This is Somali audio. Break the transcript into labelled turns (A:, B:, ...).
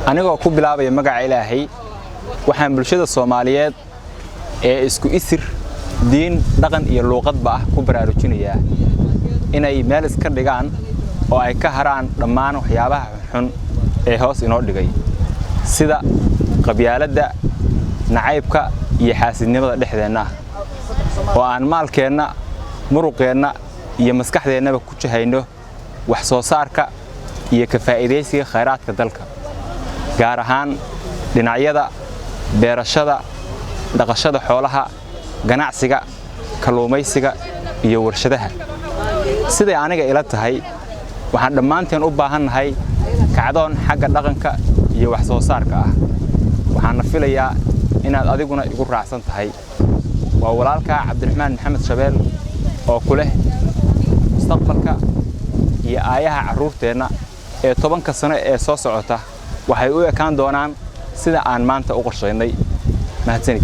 A: anigoo ku bilaabay magaca Ilaahay waxaan bulshada Soomaaliyeed ee isku isir diin dhaqan iyo luqadba ku baraarujinayaa inay meel iska dhigaan oo ay ka haraan dhammaan waxyaabaha xun ee hoos inoo dhigay sida qabyaaladda nacaybka iyo xaasidnimada dhexdeena oo aan maalkeena muruqeena iyo maskaxdeennaba ku jahayno wax soo saarka iyo ka faa'iideysiga kheyraadka dalka gaar ahaan dhinacyada beerashada dhaqashada xoolaha ganacsiga kalluumaysiga iyo warshadaha siday aniga ila tahay waxaan dhammaanteen u baahanahay kacdoon xagga dhaqanka iyo wax soo saarka ah waxaan filayaa inaad adiguna igu raacsan tahay waa walaalka Cabdiraxmaan Maxamed Shabeel oo ku leh mustaqbalka iyo aayaha caruurteena ee 10 sano ee soo socota waxay u ekaan doonaan sida aan maanta u qorsheynay mahadsanid